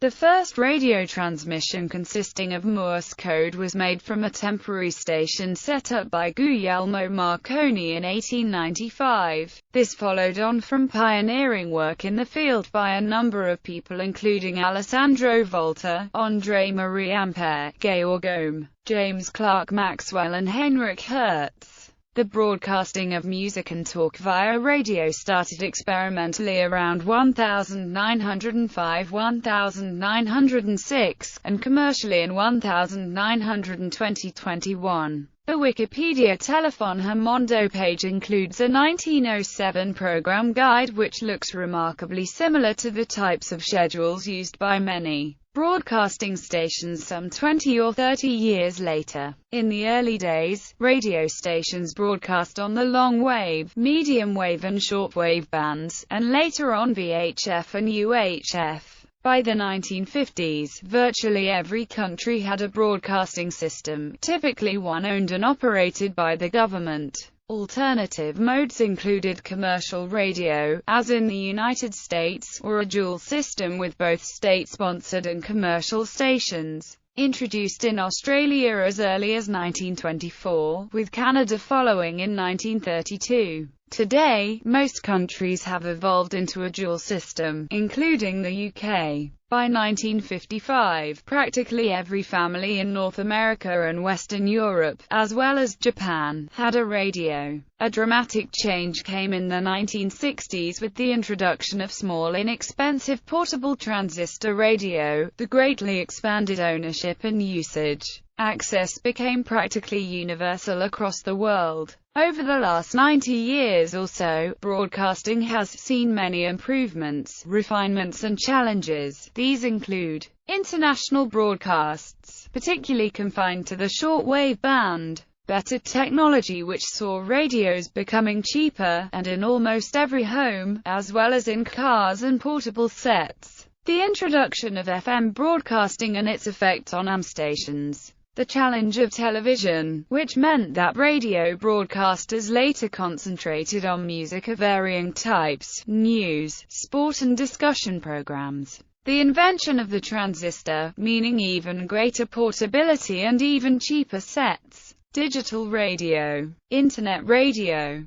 The first radio transmission consisting of Morse code was made from a temporary station set up by Guglielmo Marconi in 1895. This followed on from pioneering work in the field by a number of people including Alessandro Volta, André-Marie Ampère, Georg Ohm, James Clerk, Maxwell and Heinrich Hertz. The broadcasting of music and talk via radio started experimentally around 1905–1906, and commercially in 1920–21. The Wikipedia Telephone Mondo page includes a 1907 program guide which looks remarkably similar to the types of schedules used by many broadcasting stations some 20 or 30 years later. In the early days, radio stations broadcast on the long wave, medium wave and short wave bands, and later on VHF and UHF. By the 1950s, virtually every country had a broadcasting system, typically one owned and operated by the government. Alternative modes included commercial radio, as in the United States, or a dual system with both state-sponsored and commercial stations. Introduced in Australia as early as 1924, with Canada following in 1932. Today, most countries have evolved into a dual system, including the UK. By 1955, practically every family in North America and Western Europe, as well as Japan, had a radio. A dramatic change came in the 1960s with the introduction of small, inexpensive portable transistor radio. The greatly expanded ownership and usage. Access became practically universal across the world. Over the last 90 years or so, broadcasting has seen many improvements, refinements and challenges. These include international broadcasts, particularly confined to the shortwave band, better technology which saw radios becoming cheaper, and in almost every home, as well as in cars and portable sets. The introduction of FM broadcasting and its effect on AM stations. The challenge of television, which meant that radio broadcasters later concentrated on music of varying types, news, sport and discussion programs. The invention of the transistor, meaning even greater portability and even cheaper sets. Digital radio, internet radio,